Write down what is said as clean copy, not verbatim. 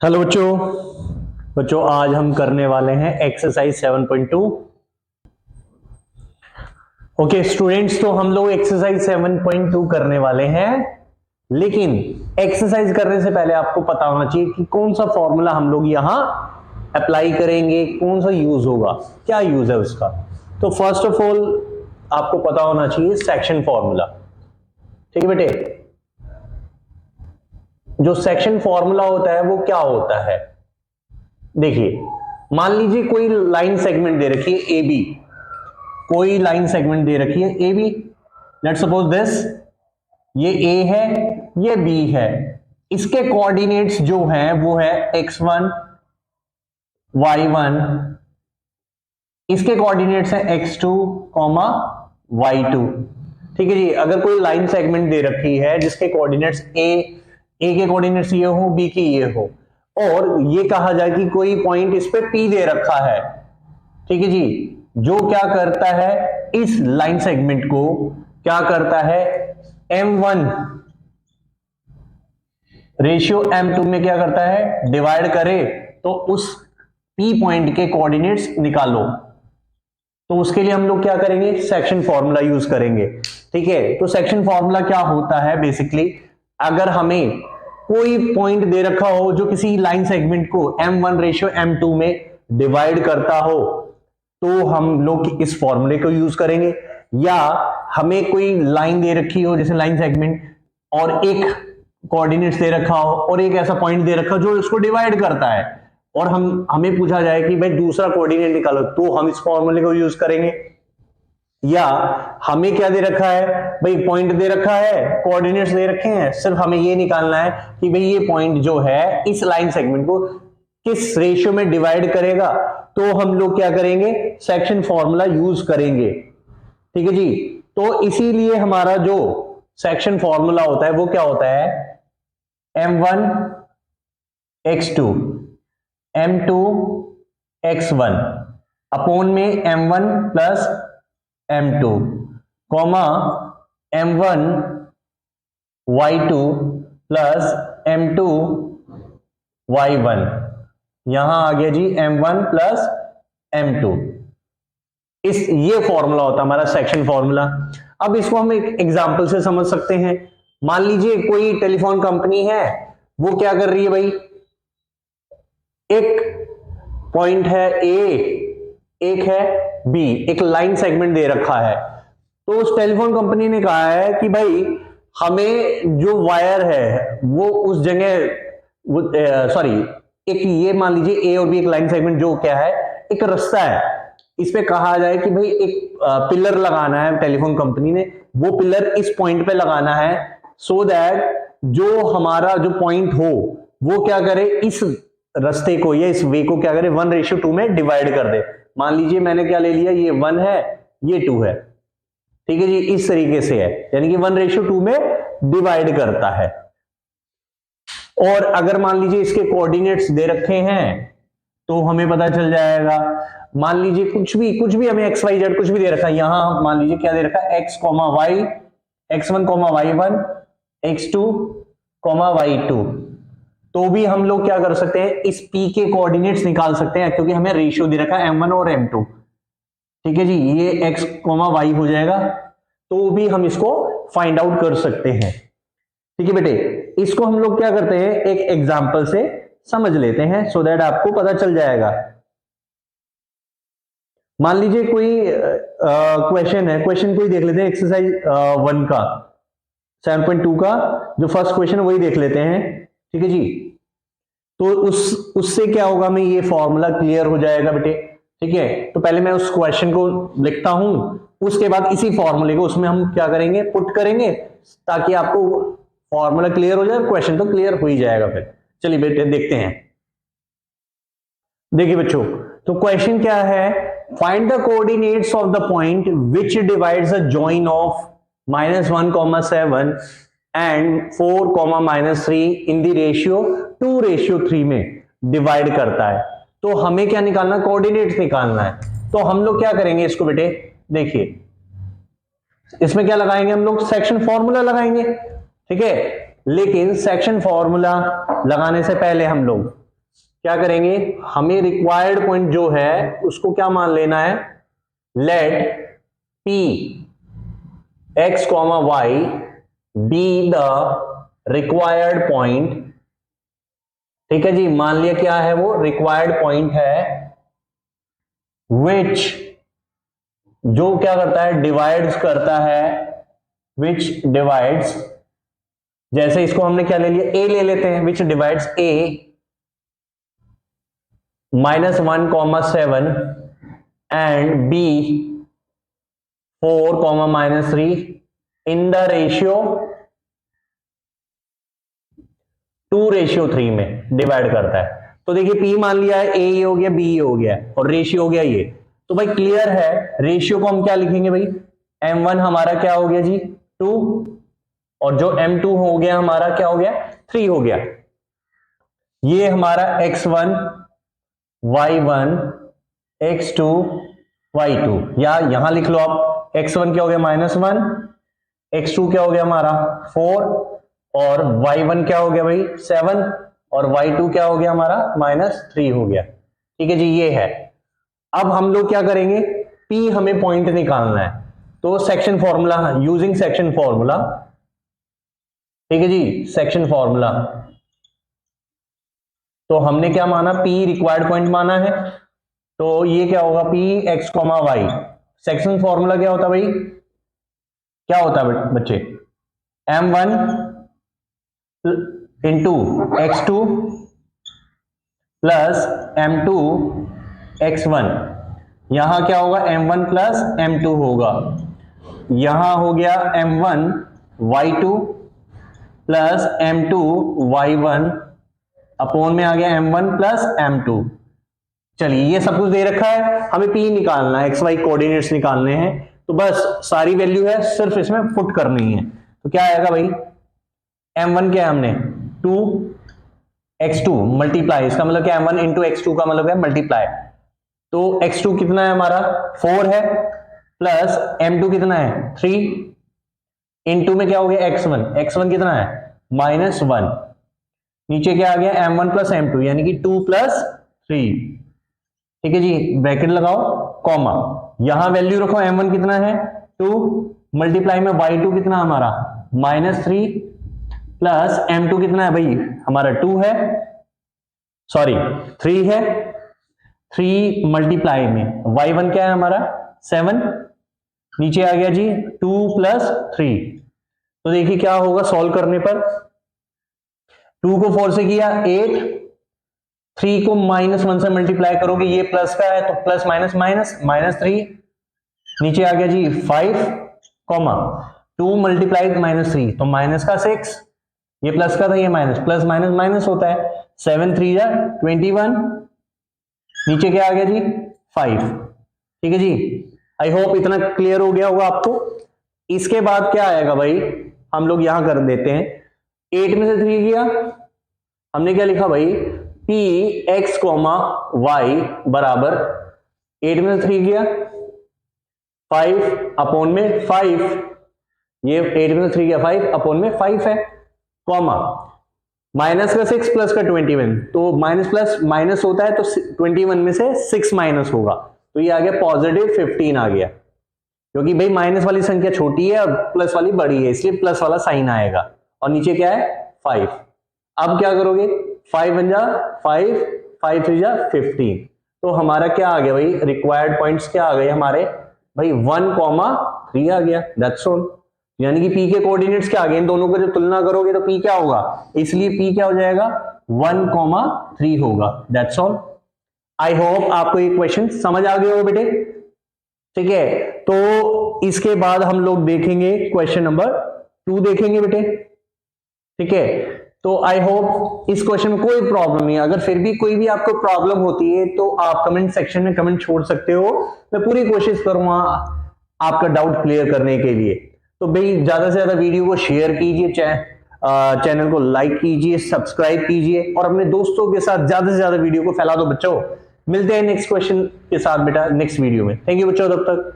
Hello बच्चों आज हम करने वाले हैं एक्सरसाइज 7.2। ओके स्टूडेंट्स, तो हम लोग एक्सरसाइज 7.2 करने वाले हैं, लेकिन एक्सरसाइज करने से पहले आपको पता होना चाहिए कि कौन सा फॉर्मूला हम लोग यहां अप्लाई करेंगे, कौन सा यूज होगा, क्या यूज है उसका। तो फर्स्ट ऑफ ऑल आपको पता होना चाहिए सेक्शन फॉर्मूला। ठीक है बेटे, जो सेक्शन फॉर्मूला होता है वो क्या होता है। देखिए, मान लीजिए कोई लाइन सेगमेंट दे रखी है ए बी, कोई लाइन सेगमेंट दे रखी है A B, let's suppose this, ये ए है ये बी है, इसके कोऑर्डिनेट्स जो हैं वो है x1 y1, इसके कोऑर्डिनेट्स हैं x2, y2। ठीक है जी, अगर कोई लाइन सेगमेंट दे रखी है जिसके कोऑर्डिनेट्स ए के कोऑर्डिनेट्स ये हो, बी के ये हो, और ये कहा जाए कि कोई पॉइंट इस पे P दे रखा है। ठीक है जी, जो क्या करता है, इस लाइन सेगमेंट को क्या करता है, M1 रेशियो M2 में क्या करता है, डिवाइड करे तो उस P पॉइंट के कोऑर्डिनेट्स निकालो। तो उसके लिए हम लोग क्या करेंगे, सेक्शन फॉर्मूला यूज करेंगे। ठीक है, तो सेक्शन फॉर्मूला क्या होता है, बेसिकली अगर हमें कोई पॉइंट दे रखा हो जो किसी लाइन सेगमेंट को M1 रेशियो M2 में डिवाइड करता हो, तो हम लोग इस फॉर्मूले को यूज करेंगे। या हमें कोई लाइन दे रखी हो, जैसे लाइन सेगमेंट, और एक कोऑर्डिनेट्स दे रखा हो और एक ऐसा पॉइंट दे रखा हो जो इसको डिवाइड करता है, और हमें पूछा जाए कि भाई दूसरा कोऑर्डिनेट निकालो, तो हम इस फॉर्मूले को यूज करेंगे। या हमें क्या दे रखा है, भाई पॉइंट दे रखा है, कोऑर्डिनेट्स दे रखे हैं, सिर्फ हमें ये निकालना है कि भाई ये पॉइंट जो है इस लाइन सेगमेंट को किस रेशियो में डिवाइड करेगा, तो हम लोग क्या करेंगे, सेक्शन फॉर्मूला यूज करेंगे। ठीक है जी, तो इसीलिए हमारा जो सेक्शन फॉर्मूला होता है वो क्या होता है, M1 x2 M2 x1 upon में M1 plus M2 comma M1 y2 plus M2 y1। यहां आ गया जी M1 प्लस M2। ये फॉर्मूला होता है हमारा सेक्शन फॉर्मूला। अब इसको हम एक एग्जांपल से समझ सकते हैं। मान लीजिए कोई टेलीफोन कंपनी है, वो क्या कर रही है भाई, एक पॉइंट है ए, एक है बी, एक लाइन सेगमेंट दे रखा है। तो उस टेलीफोन कंपनी ने कहा है कि भाई हमें जो वायर है वो उस जगह, सॉरी, एक ये मान लीजिए ए और बी एक लाइन सेगमेंट जो क्या है, एक रास्ता है, इस पे कहा जाए कि भाई एक पिलर लगाना है टेलीफोन कंपनी ने, वो पिलर इस पॉइंट पे लगाना है, सो दैट जो हमारा जो पॉइंट हो वो क्या करे, इस रास्ते को या इस वे को क्या करे, 1:2 में डिवाइड कर दे। मान लीजिए मैंने क्या ले लिया, ये 1 है ये 2 है। ठीक है जी, इस तरीके से है, यानी कि 1:2 में डिवाइड करता है। और अगर मान लीजिए इसके कोऑर्डिनेट्स दे रखे हैं तो हमें पता चल जाएगा, मान लीजिए कुछ भी हमें एक्स वाई जेड कुछ भी दे रखा है, यहां मान लीजिए क्या दे रखा है, x comma y, x1 comma y1, x2 comma y2, तो भी हम लोग क्या कर सकते हैं, इस p के कोऑर्डिनेट्स निकाल सकते हैं, क्योंकि हमें रेशियो दे रखा है M1 और M2। ठीक है जी, ये x कॉमा y हो जाएगा, तो भी हम इसको फाइंड आउट कर सकते हैं। ठीक है बेटे, इसको हम लोग क्या करते हैं, एक एग्जांपल से समझ लेते हैं, सो दैट आपको पता चल जाएगा। मान लीजिए कोई क्वेश्चन है, क्वेश्चन कोई देख लेते हैं, एक्सरसाइज 1 का 7.2 का जो फर्स्ट क्वेश्चन वही देख लेते हैं। ठीक है जी, तो उससे क्या होगा, मैं ये फॉर्मूला क्लियर हो जाएगा बेटे। ठीक है, तो पहले मैं उस क्वेश्चन को लिखता हूं, उसके बाद इसी फॉर्मूले को उसमें हम क्या करेंगे, पुट करेंगे, ताकि आपको फॉर्मूला क्लियर हो जाए, क्वेश्चन तो क्लियर हो ही जाएगा। फिर चलिए बेटे देखते हैं। देखिए बच्चों, तो क्वेश्चन क्या है, find the coordinates of the point which divides the join of -1,7 and 4,-3 in the ratio 2:3 में डिवाइड करता है। तो हमें क्या निकालना, कोऑर्डिनेट्स निकालना है। तो हम लोग क्या करेंगे इसको बेटे, देखिए इसमें क्या लगाएंगे, हम लोग सेक्शन फॉर्मूला लगाएंगे। ठीक है, लेकिन सेक्शन फॉर्मूला लगाने से पहले हम लोग क्या करेंगे, हमें रिक्वायर्ड पॉइंट जो है उसको क्या मान लेना है, let P x, y be the required point. ठीक है जी, मान लिया क्या है वो रिक्वायर्ड पॉइंट है, विच जो क्या करता है, डिवाइड्स करता है, विच डिवाइड्स, जैसे इसको हमने क्या ले लिया, ए ले लेते हैं, which divides A -1, 7 and B 4, -3 in the ratio 2:3 में डिवाइड करता है। तो देखिए P मान लिया है, ए हो गया, बी हो गया और रेशियो हो गया ये। तो भाई क्लियर है, रेशियो को हम क्या लिखेंगे भाई, M1 हमारा क्या हो गया जी 2, और जो M2 हो गया हमारा क्या हो गया 3 हो गया। ये हमारा X1 Y1 X2 Y2, या यहां लिख लो आप, X1 क्या हो गया -1, X2 क्या हो गया हमारा 4, और Y1 क्या हो गया भाई 7, और Y2 क्या हो गया हमारा -3 हो गया। ठीक है जी, ये है। अब हम लोग क्या करेंगे, P हमें पॉइंट निकालना है, तो section formula, using section formula. ठीक है जी, सेक्शन फॉर्मूला, तो हमने क्या माना, P रिक्वायर्ड पॉइंट माना है, तो ये क्या होगा P x, y। Section formula क्या होता है भाई, क्या होता है बच्चे, M1 into x2 plus M2 x1। यहां क्या होगा, M1 प्लस M2 होगा, यहां हो गया M1 y2 plus M2 y1 upon में आ गया M1 प्लस M2। चलिए ये सब कुछ दे रखा है, हमें P निकालना है, XY कोऑर्डिनेट्स निकालने हैं, तो बस सारी वैल्यू है, सिर्फ इसमें पुट करनी है। तो क्या आएगा भाई, M1 क्या है हमने 2 x2 मल्टीप्लाई, इसका मतलब क्या M1 इंटू x2 का मतलब है मल्टीप्लाई, तो x2 कितना है हमारा 4 है, प्लस M2 कितना है 3, इंटू में क्या हो गया x1 कितना है -1, नीचे क्या आ गया M1 प्लस M2 यानी कि 2 प्लस 3। ठीक है जी, ब्रैकेट लगाओ, कॉमा, यहां वैल्यू रखो, M1 कितना है 2, मल्टीप्लाई में y2 कितना हमारा -3, प्लस M2 कितना है भाई हमारा 2 है, सॉरी 3 है, 3 मल्टीप्लाई में y1 क्या है हमारा 7, नीचे आ गया जी 2 प्लस 3। तो देखिए क्या होगा सॉल्व करने पर, 2 को 4 से किया 8, 3 को -1 से मल्टीप्लाई करोगे, ये प्लस का है तो प्लस माइनस माइनस -3, नीचे आ गया जी 5, कॉमा 2 मल्टीप्लाई -3 तो माइनस का 6, ये प्लस का था ये माइनस, प्लस माइनस माइनस होता है, 7 3 21, नीचे क्या आ गया जी 5। ठीक है जी, आई होप इतना क्लियर हो गया होगा आपको। इसके बाद क्या आएगा भाई, हम लोग यहां कर देते हैं, 8 में से 3 किया, हमने क्या लिखा भाई P x, y बराबर 8 में से 3 किया 5 अपोन में 5, ये 8 में से 3 किया 5 अपोन में 5 है, कॉमा माइनस का 6 प्लस का 21, तो माइनस प्लस माइनस होता है तो 21 में से 6 माइनस होगा, तो ये आ गया पॉजिटिव 15 आ गया, क्योंकि भाई माइनस वाली संख्या छोटी है और प्लस वाली बड़ी है, इसलिए प्लस वाला साइन आएगा, और नीचे क्या है 5। अब क्या करोगे, 5 बन जा 5, 5 3 जा 15, तो हमारा क्या आ गया भाई, रिक्वायर्ड पॉइंट्स क्या आ गए हमारे भाई 1,3 आ गया, दैट्स ऑल। यानी कि P के कोऑर्डिनेट्स क्या आ गए, इन दोनों को जब तुलना करोगे तो P क्या होगा, इसलिए P क्या हो जाएगा 1,3 होगा, दैट्स ऑल। आई होप आपको ये क्वेश्चन समझ आ गए हो बेटे। ठीक है, तो इसके बाद हम लोग देखेंगे क्वेश्चन नंबर 2 देखेंगे बेटे। ठीक है, तो आई होप इस क्वेश्चन में कोई प्रॉब्लम नहीं है, अगर फिर भी कोई भी आपको प्रॉब्लम होती है तो आप कमेंट सेक्शन में कमेंट छोड़ सकते हो, मैं पूरी कोशिश करूंगा आपका डाउट क्लियर करने के लिए। तो भाई ज्यादा से ज्यादा वीडियो को शेयर कीजिए, चैनल को लाइक कीजिए, सब्सक्राइब कीजिए और अपने दोस्तों के साथ ज्यादा से ज्यादा वीडियो को फैला दो बच्चों। मिलते हैं नेक्स्ट क्वेश्चन के साथ बेटा नेक्स्ट वीडियो में। थैंक यू बच्चों, तब तक।